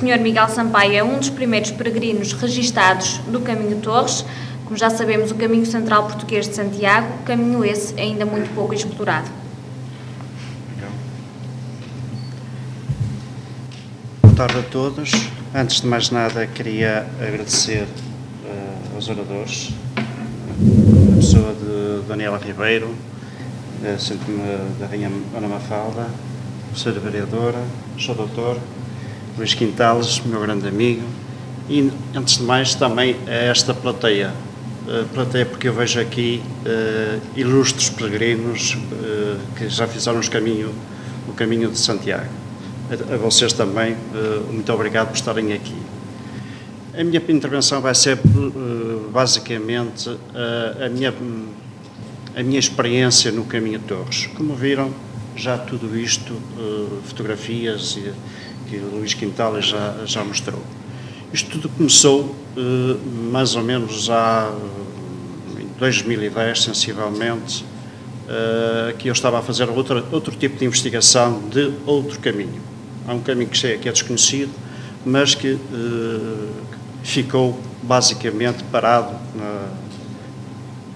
Sr. Miguel Sampaio é um dos primeiros peregrinos registados do Caminho de Torres. Como já sabemos, o caminho central português de Santiago, caminho esse ainda muito pouco explorado. Boa tarde a todos. Antes de mais nada, queria agradecer aos oradores, a pessoa de Daniela Ribeiro, da Rainha Ana Mafalda, professora vereadora, Sr. Doutor, Luís Quintales, meu grande amigo, e antes de mais também a esta plateia, porque eu vejo aqui ilustres peregrinos que já fizeram o caminho de Santiago. A vocês também, muito obrigado por estarem aqui. A minha intervenção vai ser basicamente a minha experiência no Caminho de Torres. Como viram, já tudo isto, fotografias que o Luís Quintales já mostrou. Isto tudo começou mais ou menos em 2010, sensivelmente, que eu estava a fazer outro tipo de investigação de outro caminho. Há um caminho que é desconhecido, mas que ficou basicamente parado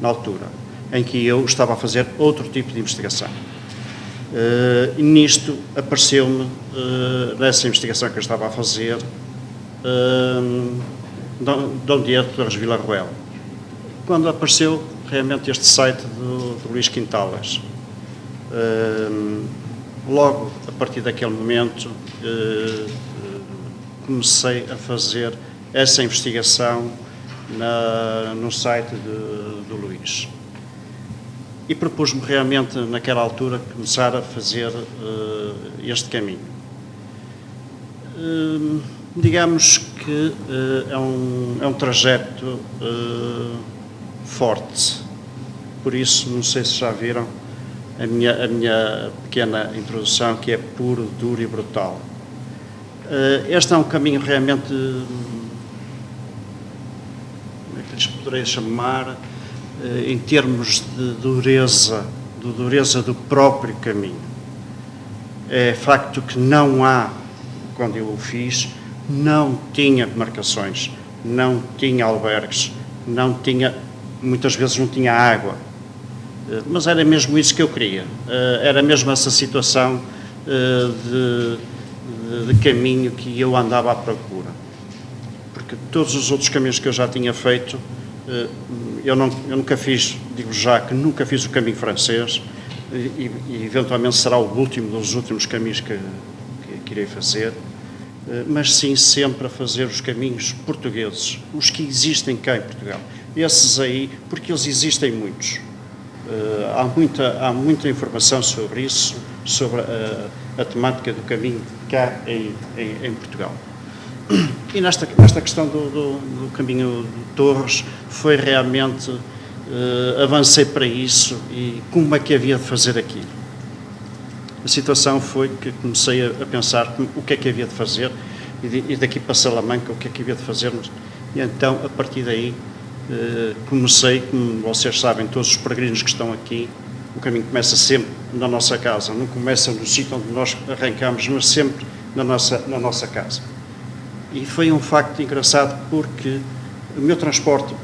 na altura, em que eu estava a fazer outro tipo de investigação. E nisto apareceu-me, nessa investigação que eu estava a fazer, Dom Diego Torres Villarroel, quando apareceu realmente este site do Luís Quintales. Logo, a partir daquele momento, comecei a fazer essa investigação no site do Luís. E propus-me realmente, naquela altura, começar a fazer este caminho. Digamos que é um trajeto forte. Por isso, não sei se já viram a minha pequena introdução, que é puro, duro e brutal. Este é um caminho realmente, como é que lhes poderei chamar, em termos de dureza do próprio caminho. É facto que não há, quando eu o fiz, não tinha marcações, não tinha albergues, muitas vezes não tinha água, mas era mesmo isso que eu queria, era mesmo essa situação de caminho que eu andava à procura, porque todos os outros caminhos que eu já tinha feito, eu nunca fiz, digo já que nunca fiz o caminho francês, e eventualmente será o último dos últimos caminhos que irei fazer, mas sim sempre a fazer os caminhos portugueses, os que existem cá em Portugal. Esses aí, porque eles existem muitos. Há muita informação sobre isso, sobre a temática do caminho cá em Portugal. E nesta questão do Caminho de Torres, foi realmente, avancei para isso e como é que havia de fazer aquilo. A situação foi que comecei a pensar o que é que havia de fazer e daqui para Salamanca o que é que havia de fazer. E então, a partir daí, comecei, como vocês sabem, todos os peregrinos que estão aqui, o caminho começa sempre na nossa casa, não começa no sítio onde nós arrancamos, mas sempre na nossa casa. E foi um facto engraçado porque o meu transporte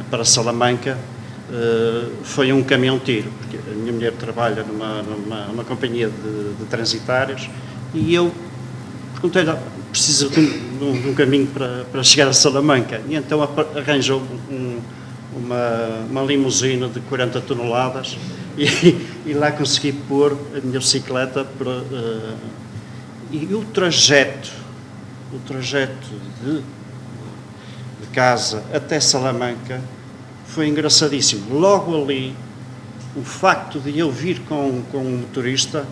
para Salamanca foi um caminhão-tiro, porque a minha mulher trabalha numa companhia de transitários e eu perguntei-lhe, preciso de um caminho para chegar a Salamanca, e então arranjou uma limusina de 40 toneladas e lá consegui pôr a minha bicicleta e o trajeto de casa até Salamanca foi engraçadíssimo. Logo ali, o facto de eu vir com um motorista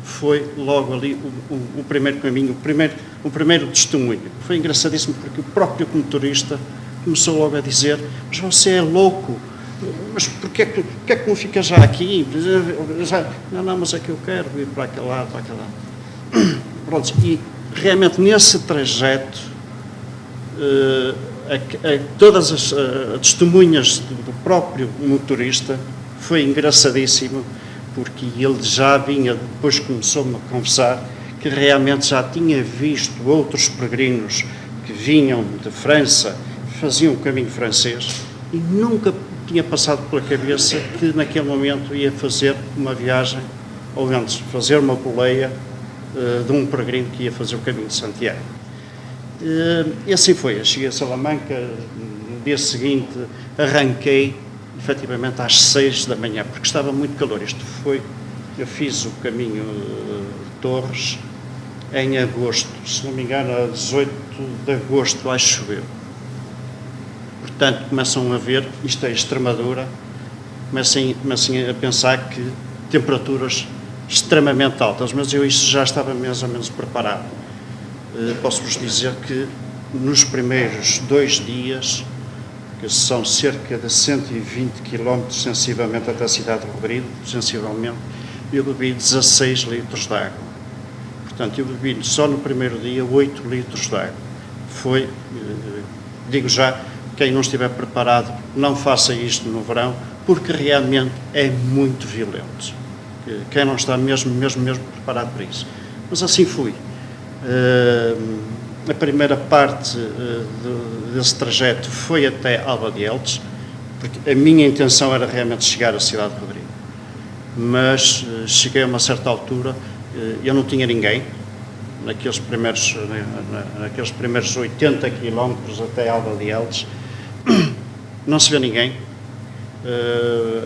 foi logo ali o primeiro caminho, o primeiro testemunho. Foi engraçadíssimo porque o próprio motorista começou logo a dizer: mas você é louco, mas porquê que não fica já aqui? Não, mas é que eu quero ir para aquele lado, Pronto, e realmente nesse trajeto, todas as testemunhas do próprio motorista, foi engraçadíssimo, porque ele já vinha, depois começou-me a conversar, que realmente já tinha visto outros peregrinos que vinham de França, faziam o caminho francês, e nunca tinha passado pela cabeça que naquele momento ia fazer uma viagem, ou antes, fazer uma boleia de um peregrino que ia fazer o caminho de Santiago. E assim foi. Eu cheguei a Salamanca, no dia seguinte arranquei, efetivamente, às 6 da manhã, porque estava muito calor. Eu fiz o caminho de Torres em agosto, se não me engano, a 18 de agosto, lá choveu. Portanto, começam a ver, isto é Extremadura, comecem a pensar que temperaturas extremamente altas, mas eu isso já estava mais ou menos preparado. Posso-vos dizer que nos primeiros 2 dias, que são cerca de 120 km sensivelmente até a cidade de Rodrigo, sensivelmente, eu bebi 16 litros de água. Portanto, eu bebi só no primeiro dia 8 litros de água. Foi, digo já, quem não estiver preparado, não faça isto no verão, porque realmente é muito violento. Quem não está mesmo preparado para isso. Mas assim fui. A primeira parte desse trajeto foi até Alba de Eltes, porque a minha intenção era realmente chegar à cidade de Rodrigo. Mas cheguei a uma certa altura, eu não tinha ninguém, naqueles primeiros 80 quilómetros até Alba de Eltes, não se vê ninguém.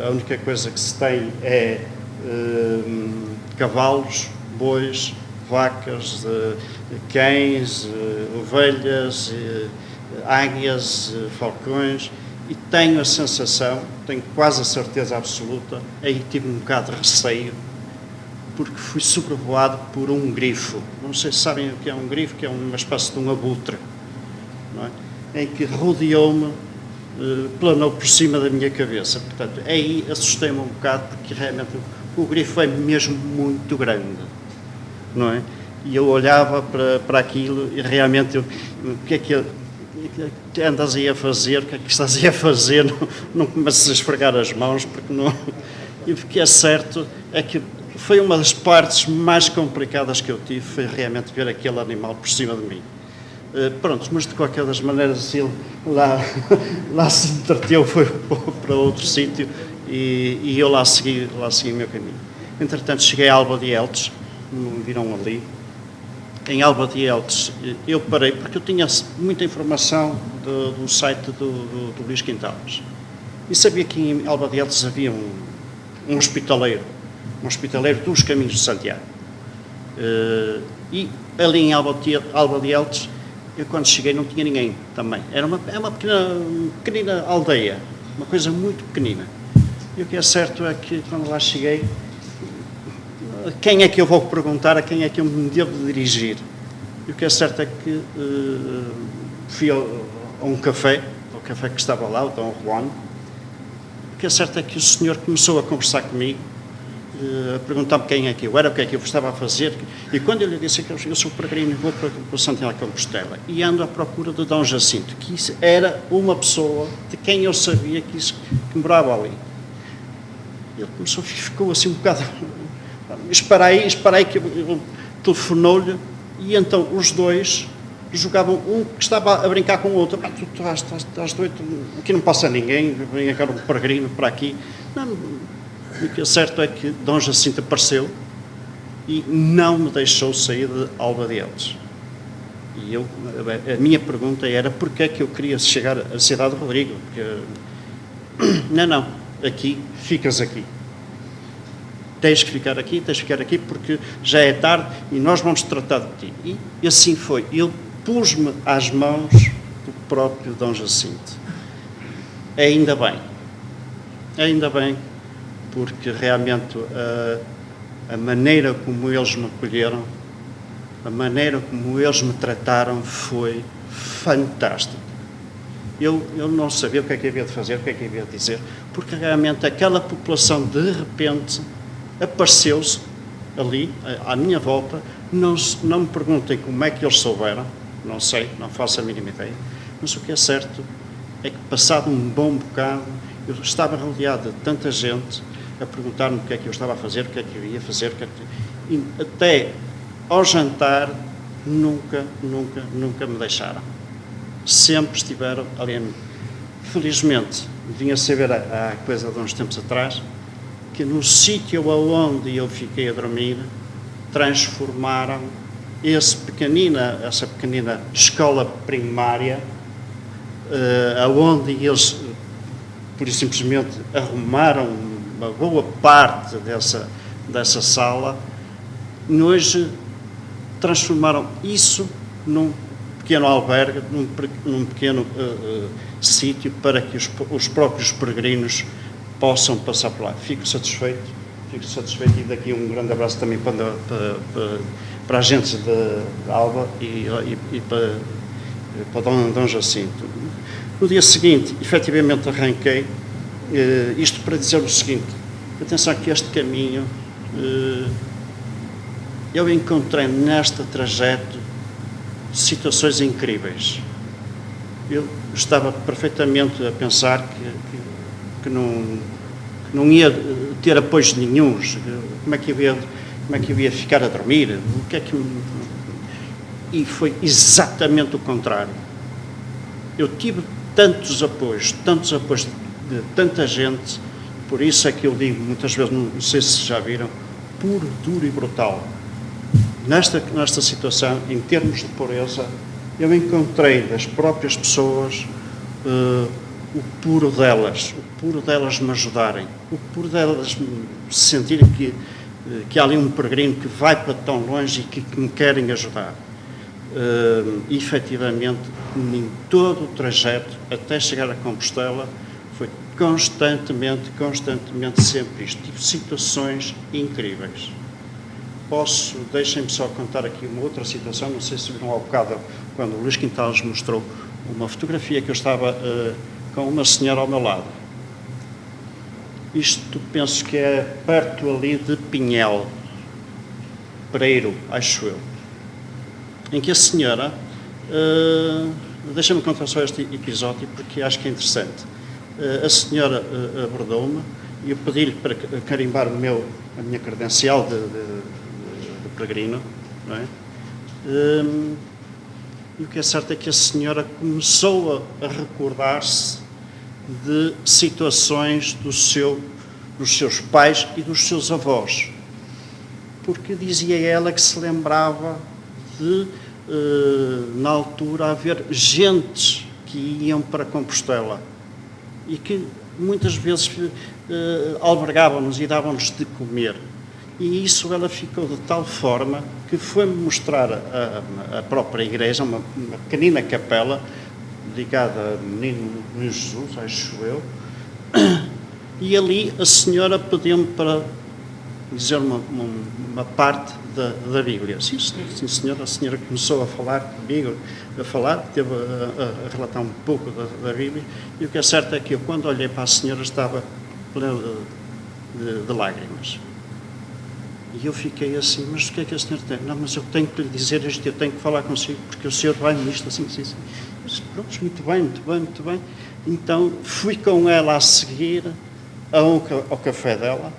A única coisa que se tem é cavalos, bois, vacas, cães, ovelhas, águias, falcões, e tenho a sensação, tenho quase a certeza absoluta, aí tive um bocado de receio, porque fui sobrevoado por um grifo. Não sei se sabem o que é um grifo, que é uma espécie de um abutre, não é? Em que rodeou-me, planou por cima da minha cabeça. Portanto, aí assustei-me um bocado, porque realmente o grifo é mesmo muito grande, não é? E eu olhava para aquilo e realmente, o que é que andas aí a fazer? O que é que estás aí a fazer? Não começas a esfregar as mãos, porque não... E o que é certo é que foi uma das partes mais complicadas que eu tive, foi realmente ver aquele animal por cima de mim. Pronto, mas de qualquer das maneiras ele lá se entreteu, foi para outro sítio e eu lá segui o meu caminho. Entretanto, cheguei a Alba de Eltes, me viram ali. Em Alba de Eltes eu parei, porque eu tinha muita informação do site do Luís Quintales. E sabia que em Alba de Eltes havia um hospitaleiro dos Caminhos de Santiago. E ali em Alba de Eltes, eu quando cheguei não tinha ninguém também. É uma pequenina aldeia, uma coisa muito pequenina. E o que é certo é que quando lá cheguei, quem é que eu vou perguntar, a quem é que eu me devo dirigir? E o que é certo é que fui a um café, ao café que estava lá, o Dom Juan. O que é certo é que o senhor começou a conversar comigo, a perguntar-me quem é que eu era, o que é que eu estava a fazer, e quando eu lhe disse que eu sou peregrino e vou para Santiago de Compostela, e ando à procura de Dom Jacinto, que isso era uma pessoa de quem eu sabia que morava ali. Ele ficou assim um bocado, espera aí que eu telefonou-lhe, e então os dois jogavam, um que estava a brincar com o outro, tu estás doido, aqui não passa ninguém, vem agora um peregrino para aqui. Não, o que é certo é que Dom Jacinto apareceu e não me deixou sair de Alba de Eltes. E a minha pergunta era porquê é que eu queria chegar à cidade de Rodrigo. Porque, não, aqui, ficas aqui. Tens que ficar aqui porque já é tarde e nós vamos tratar de ti. E assim foi. Ele pus-me às mãos do próprio Dom Jacinto. Ainda bem, porque realmente a maneira como eles me acolheram, a maneira como eles me trataram foi fantástica. Eu não sabia o que é que havia de fazer, o que é que havia de dizer, porque realmente aquela população de repente apareceu-se ali, à minha volta. Não me perguntem como é que eles souberam, não sei, não faço a mínima ideia, mas o que é certo é que passado um bom bocado, eu estava rodeado de tanta gente a perguntar-me o que é que eu estava a fazer, o que é que eu ia fazer, e até ao jantar, nunca me deixaram. Sempre estiveram ali. Felizmente, vim a saber há coisa de uns tempos atrás, que no sítio onde eu fiquei a dormir, transformaram essa pequenina escola primária, aonde eles, por simplesmente, arrumaram uma boa parte dessa sala, hoje transformaram isso num pequeno albergue, num pequeno sítio para que os próprios peregrinos possam passar por lá. Fico satisfeito e daqui um grande abraço também para a gente de Alba e para Dom Jacinto. No dia seguinte, efetivamente arranquei, isto para dizer o seguinte: atenção que este caminho, eu encontrei neste trajeto situações incríveis. Eu estava perfeitamente a pensar que não ia ter apoios nenhuns. Como é que eu ia ficar a dormir? E foi exatamente o contrário. Eu tive tantos apoios de tanta gente, por isso é que eu digo muitas vezes, não sei se já viram, puro, duro e brutal. Nesta situação, em termos de pureza, eu encontrei das próprias pessoas o puro delas me ajudarem, o puro delas sentirem que há ali um peregrino que vai para tão longe e que me querem ajudar. Efetivamente, em todo o trajeto, até chegar a Compostela, foi constantemente sempre isto. Tive situações incríveis. Deixem-me só contar aqui uma outra situação, não sei se viram ao bocado, quando o Luís Quintales mostrou uma fotografia que eu estava com uma senhora ao meu lado. Isto penso que é perto ali de Pinhel, Pereiro, acho eu, em que a senhora, deixa-me contar só este episódio porque acho que é interessante. A senhora abordou-me e eu pedi-lhe para carimbar a minha credencial de peregrino, não é? E o que é certo é que a senhora começou a recordar-se de situações dos seus pais e dos seus avós, porque dizia ela que se lembrava de, na altura, haver gentes que iam para Compostela e que muitas vezes albergavam-nos e davam-nos de comer. E isso ela ficou de tal forma que foi-me mostrar a própria igreja, uma pequenina capela ligada a Menino Jesus, acho eu, e ali a senhora pediu-me para dizer uma parte da Bíblia. Sim, senhora, a senhora começou a falar comigo, teve a relatar um pouco da Bíblia, e o que é certo é que eu, quando olhei para a senhora, estava plena de lágrimas. E eu fiquei assim, mas o que é que a senhora tem? Não, mas eu tenho que lhe dizer isto, eu tenho que falar consigo, porque o senhor vai-me isto, assim. Mas, pronto, muito bem. Então, fui com ela a seguir ao café dela,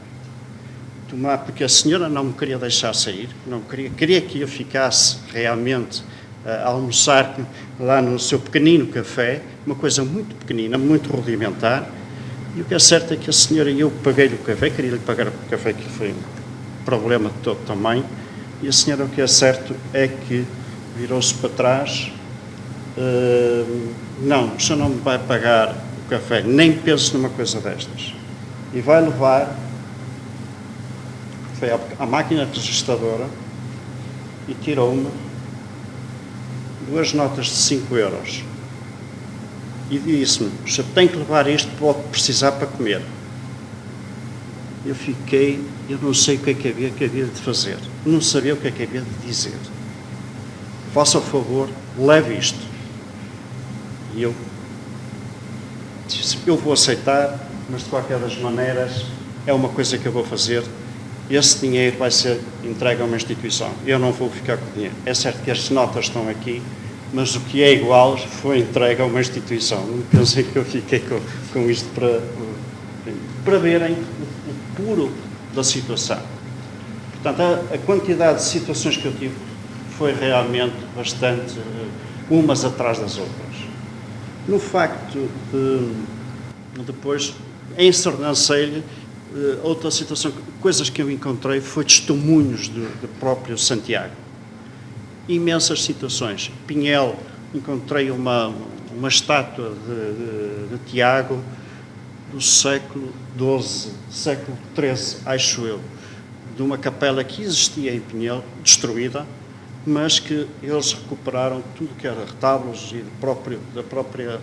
porque a senhora não me queria deixar sair, queria que eu ficasse realmente a almoçar lá no seu pequenino café, uma coisa muito pequenina, muito rudimentar, e o que é certo é que a senhora e eu paguei-lhe o café, queria-lhe pagar o café, que foi problema de todo tamanho, e a senhora, o que é certo é que virou-se para trás, não, o senhor não me vai pagar o café, nem pense numa coisa destas, e vai levar, foi à máquina registradora e tirou-me 2 notas de 5 euros e disse-me: o senhor tem que levar isto, pode precisar para comer. Eu não sei o que é que havia de fazer, não sabia o que é que havia de dizer. Faça o favor, leve isto. E eu disse: eu vou aceitar, mas de qualquer das maneiras é uma coisa que eu vou fazer. Esse dinheiro vai ser entregue a uma instituição. Eu não vou ficar com o dinheiro. É certo que as notas estão aqui, mas o que é igual foi entregue a uma instituição. Não pensei que eu fiquei com isto para verem o puro da situação. Portanto, a quantidade de situações que eu tive foi realmente bastante, umas atrás das outras. No facto de, depois, em Sernancelho, outra situação, coisas que eu encontrei, foi testemunhos do próprio Santiago. Imensas situações. Pinhel, encontrei uma estátua de Tiago do século XII, século XIII, acho eu, de uma capela que existia em Pinhel, destruída, mas que eles recuperaram tudo que era retábulos e da própria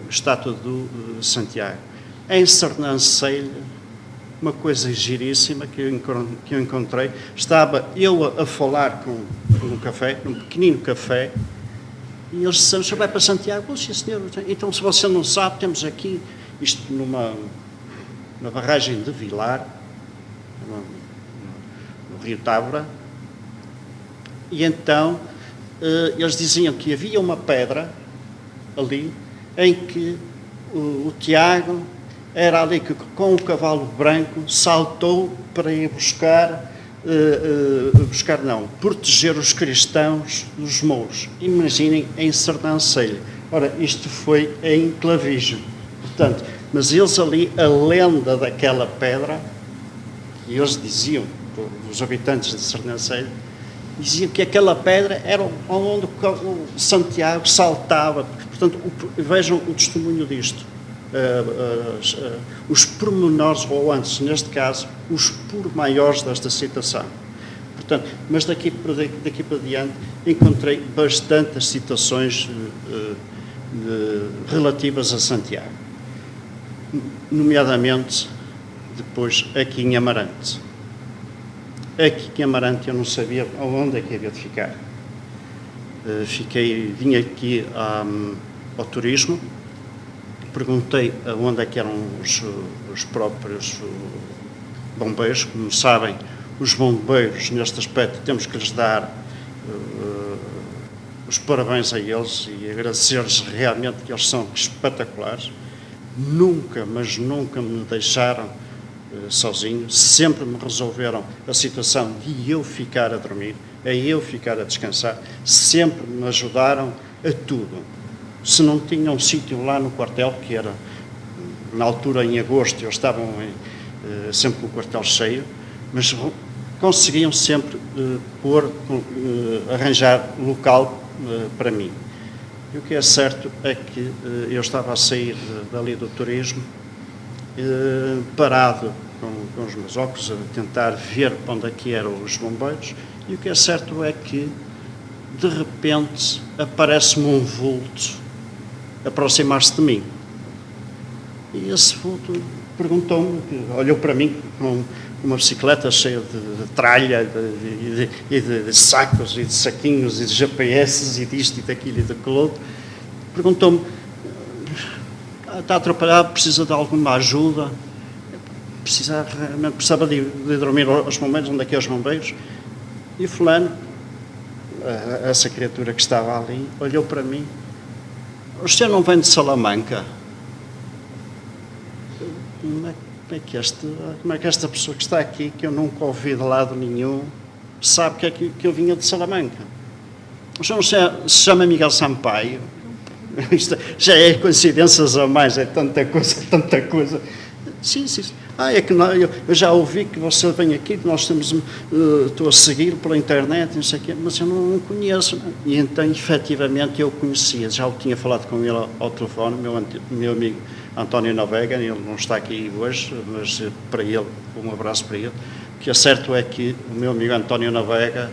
estátua do Santiago. Em Sernancelho, uma coisa giríssima que eu encontrei, estava eu a falar num café, num pequenino café, e eles disseram: "Você vai para Santiago?" "Oh, sim, senhor." "Então, se você não sabe, temos aqui, isto na barragem de Vilar, no Rio Távora, e então eles diziam que havia uma pedra ali, em que o Tiago era ali que, com o cavalo branco, saltou para ir proteger os cristãos dos mouros. Imaginem, em Sernancelho. Ora, isto foi em Clavijo. Portanto, mas eles ali, a lenda daquela pedra, e eles diziam, os habitantes de Sernancelho, diziam que aquela pedra era onde o Santiago saltava. Portanto, vejam o testemunho disto. Os pormenores, ou antes, neste caso, os pormaiores desta citação. Portanto, mas daqui para diante encontrei bastantes citações relativas a Santiago, nomeadamente depois aqui em Amarante. Aqui em Amarante eu não sabia onde é que havia de ficar. Vim aqui ao turismo, perguntei aonde é que eram os próprios bombeiros. Como sabem, os bombeiros, neste aspecto, temos que lhes dar os parabéns a eles e agradecer-lhes realmente, que eles são espetaculares. Nunca, mas nunca me deixaram sozinho, sempre me resolveram a situação de eu ficar a dormir, a eu ficar a descansar, sempre me ajudaram a tudo. Se não tinham um sítio lá no quartel, que era, na altura, em agosto, eles estavam sempre com o quartel cheio, mas conseguiam sempre arranjar local para mim. E o que é certo é que eu estava a sair dali do turismo, parado com os meus óculos, a tentar ver para onde é que eram os bombeiros, e o que é certo é que, de repente, aparece-me um vulto aproximar-se de mim. E esse vulto perguntou-me, olhou para mim com uma bicicleta cheia de tralha e de sacos e de saquinhos e de GPS e disto e daquilo e daquilo outro. Perguntou-me: "Está atrapalhado, precisa de alguma ajuda?" Precisava de dormir aos bombeiros. Onde é que é os bombeiros? E fulano, essa criatura que estava ali, olhou para mim: "O senhor não vem de Salamanca?" Como é que esta pessoa que está aqui, que eu nunca ouvi de lado nenhum, sabe que eu vinha de Salamanca? O senhor não se chama Miguel Sampaio? Isto já é coincidências a mais, é tanta coisa. Sim. É que eu já ouvi que você vem aqui, que nós estou a seguir pela internet, não sei o quê, mas eu não conheço. Não. E então, efetivamente, eu o conhecia, já o tinha falado com ele ao telefone, meu amigo António Navega. Ele não está aqui hoje, mas para ele, um abraço para ele. O que é certo é que o meu amigo António Navega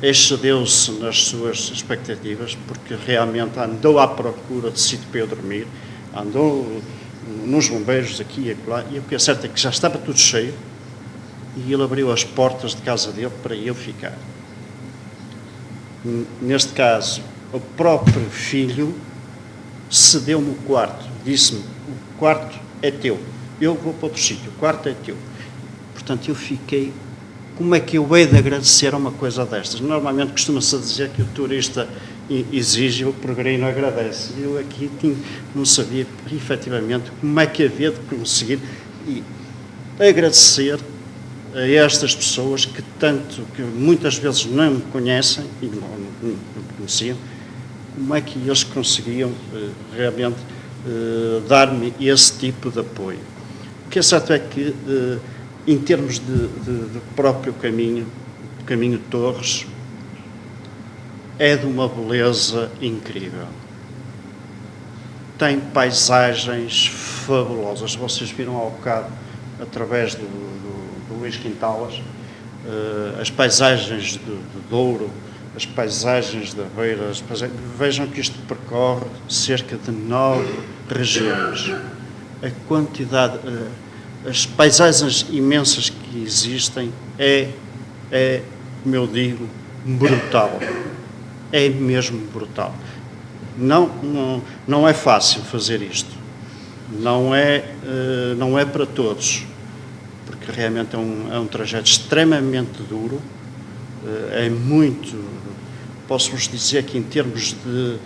excedeu-se nas suas expectativas, porque realmente andou à procura de sítio para eu dormir, andou nos bombeiros aqui e acolá, e o que é certo é que já estava tudo cheio, e ele abriu as portas de casa dele para eu ficar. Neste caso, o próprio filho cedeu-me o quarto, disse-me: "O quarto é teu, eu vou para outro sítio, o quarto é teu." Portanto, eu fiquei... Como é que eu hei de agradecer a uma coisa destas? Normalmente costuma-se dizer que o turista exige, o peregrino agradece. Eu aqui não sabia, efetivamente, como é que havia de conseguir. agradecer a estas pessoas que muitas vezes não me conhecem e não me conheciam, como é que eles conseguiam realmente dar-me esse tipo de apoio. O que é certo é que, em termos de próprio caminho, o Caminho Torres é de uma beleza incrível. Tem paisagens fabulosas. Vocês viram ao bocado, através do Luís Quintalas, as paisagens de Douro, as paisagens da Beira. Vejam que isto percorre cerca de 9 regiões. A quantidade, as paisagens imensas que existem é, como eu digo, brutal. É mesmo brutal. Não é fácil fazer isto. Não é para todos, porque realmente é um trajeto extremamente duro. É muito, posso-vos dizer que em termos de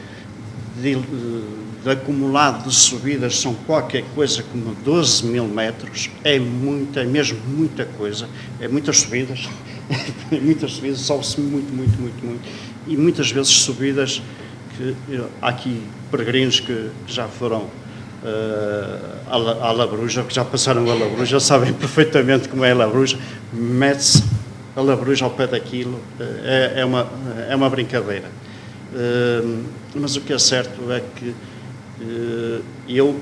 acumulado de subidas são qualquer coisa como 12 mil metros. É mesmo muita coisa. É muitas subidas, sobe-se muito. E muitas vezes subidas que há aqui peregrinos que já foram à Labruja, que já passaram a Labruja, sabem perfeitamente como é a Labruja. Mete-se a Labruja ao pé daquilo, é uma brincadeira. Mas o que é certo é que eu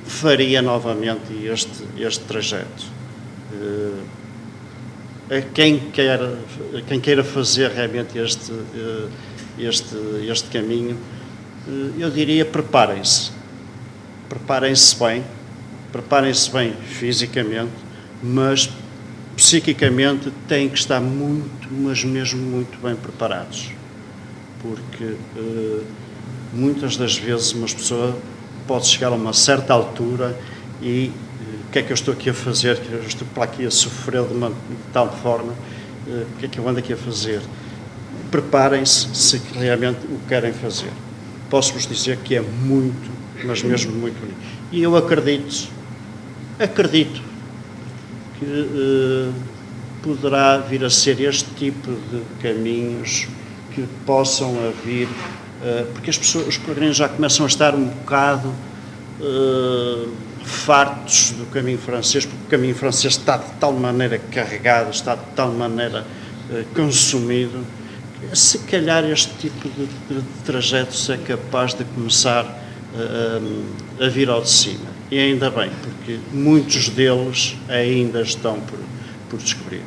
faria novamente este trajeto. A quem queira fazer realmente este caminho, eu diria: preparem-se bem fisicamente, mas psiquicamente têm que estar mas mesmo muito bem preparados, porque muitas das vezes uma pessoa pode chegar a uma certa altura e o que é que eu estou aqui a fazer? Eu estou para aqui a sofrer de tal forma, o que é que eu ando aqui a fazer? Preparem-se se realmente o querem fazer. Posso-vos dizer que é muito, mas mesmo muito bonito. E eu acredito que poderá vir a ser este tipo de caminhos que possam vir, porque os peregrinos já começam a estar um bocado fartos do caminho francês, porque o caminho francês está de tal maneira carregado, está de tal maneira consumido, que se calhar este tipo de trajetos é capaz de começar a vir ao de cima. E ainda bem, porque muitos deles ainda estão por descobrir.